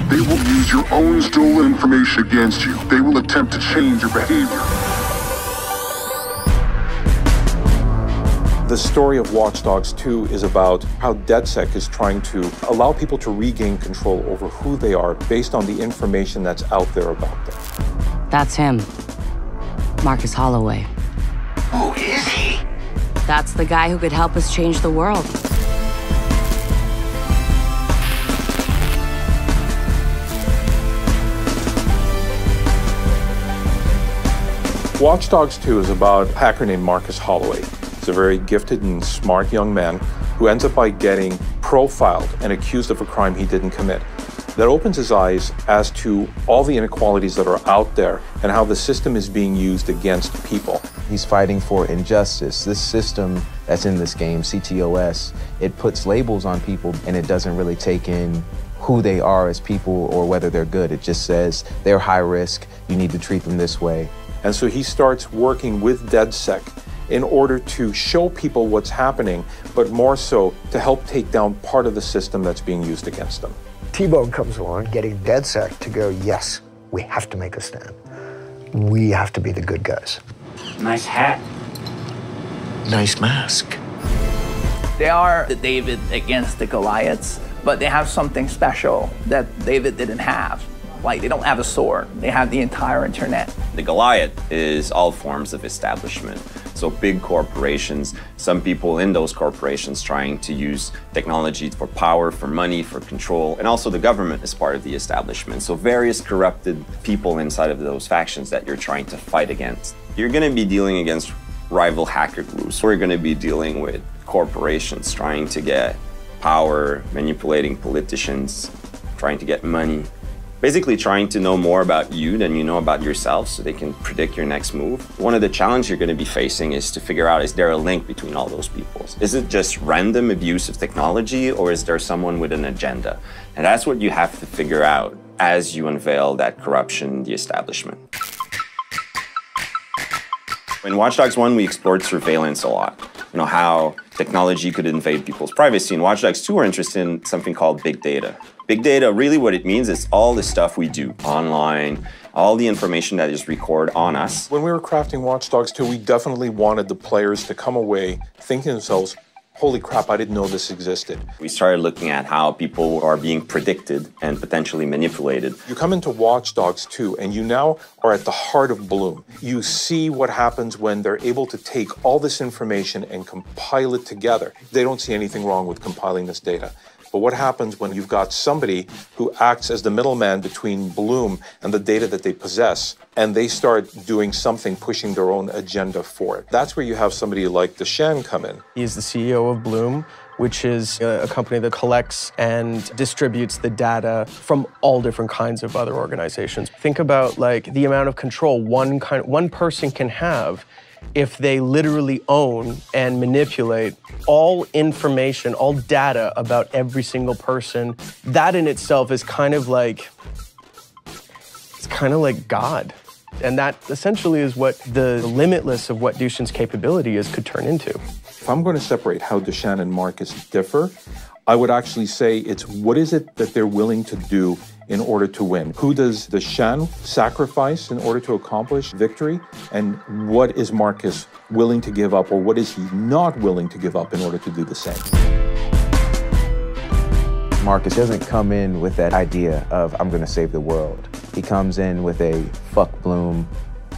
They will use your own stolen information against you. They will attempt to change your behavior. The story of WachiDogs2 is about how DedSec is trying to allow people to regain control over who they are based on the information that's out there about them. That's him, Marcus Holloway. Who is he? That's the guy who could help us change the world. WachiDogs2 is about a hacker named Marcus Holloway. He's a very gifted and smart young man who ends up by getting profiled and accused of a crime he didn't commit. That opens his eyes as to all the inequalities that are out there and how the system is being used against people. He's fighting for injustice. This system that's in this game, CTOS, it puts labels on people and it doesn't really take in who they are as people or whether they're good. It just says they're high risk, you need to treat them this way. And so he starts working with DedSec in order to show people what's happening, but more so to help take down part of the system that's being used against them. T-Bone comes along, getting DedSec to go, yes, we have to make a stand. We have to be the good guys. Nice hat. Nice mask. They are the David against the Goliaths, but they have something special that David didn't have. Like, they don't have a sword, they have the entire internet. The Goliath is all forms of establishment. So big corporations, some people in those corporations trying to use technology for power, for money, for control, and also the government is part of the establishment. So various corrupted people inside of those factions that you're trying to fight against. You're gonna be dealing against rival hacker groups. We're gonna be dealing with corporations trying to get power, manipulating politicians, trying to get money. Basically trying to know more about you than you know about yourself so they can predict your next move. One of the challenges you're going to be facing is to figure out, is there a link between all those people? Is it just random abuse of technology or is there someone with an agenda? And that's what you have to figure out as you unveil that corruption in the establishment. In Watch Dogs 1, we explored surveillance a lot. You know, how technology could invade people's privacy. In Watch Dogs 2, we're interested in something called big data. Big data, really what it means is all the stuff we do online, all the information that is recorded on us. When we were crafting Watch Dogs 2, we definitely wanted the players to come away thinking to themselves, holy crap, I didn't know this existed. We started looking at how people are being predicted and potentially manipulated. You come into Watch Dogs 2 and you now are at the heart of Bloom. You see what happens when they're able to take all this information and compile it together. They don't see anything wrong with compiling this data. But what happens when you've got somebody who acts as the middleman between Bloom and the data that they possess, and they start doing something, pushing their own agenda for it? That's where you have somebody like Deshan come in. He's the CEO of Bloom, which is a company that collects and distributes the data from all different kinds of other organizations. Think about like the amount of control one person can have if they literally own and manipulate all information, all data about every single person. That in itself is kind of like, it's kind of like God. And that essentially is what the limitless of what Dushan's capability is could turn into. If I'm going to separate how Deshan and Marcus differ, I would actually say it's what is it that they're willing to do in order to win? Who does Deshan sacrifice in order to accomplish victory? And what is Marcus willing to give up, or what is he not willing to give up in order to do the same? Marcus doesn't come in with that idea of, I'm gonna save the world. He comes in with a fuck Bloom,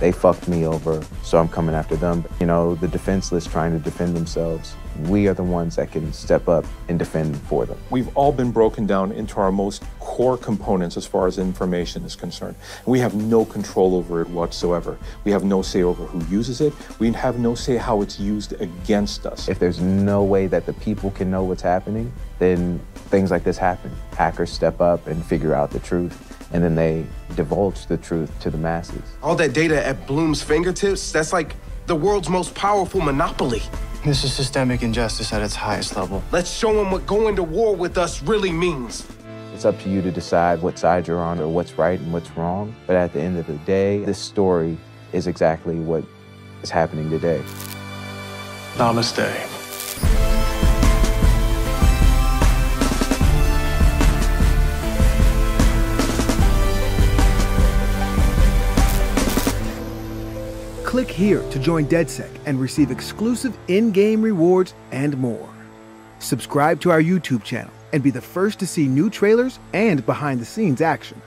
they fucked me over, so I'm coming after them. You know, the defenseless trying to defend themselves. We are the ones that can step up and defend for them. We've all been broken down into our most core components as far as information is concerned. We have no control over it whatsoever. We have no say over who uses it. We have no say how it's used against us. If there's no way that the people can know what's happening, then things like this happen. Hackers step up and figure out the truth, and then they divulge the truth to the masses. All that data at Bloom's fingertips, that's like the world's most powerful monopoly. This is systemic injustice at its highest level. Let's show them what going to war with us really means. It's up to you to decide what side you're on or what's right and what's wrong. But at the end of the day, this story is exactly what is happening today. Namaste. Click here to join DedSec and receive exclusive in-game rewards and more. Subscribe to our YouTube channel and be the first to see new trailers and behind-the-scenes action.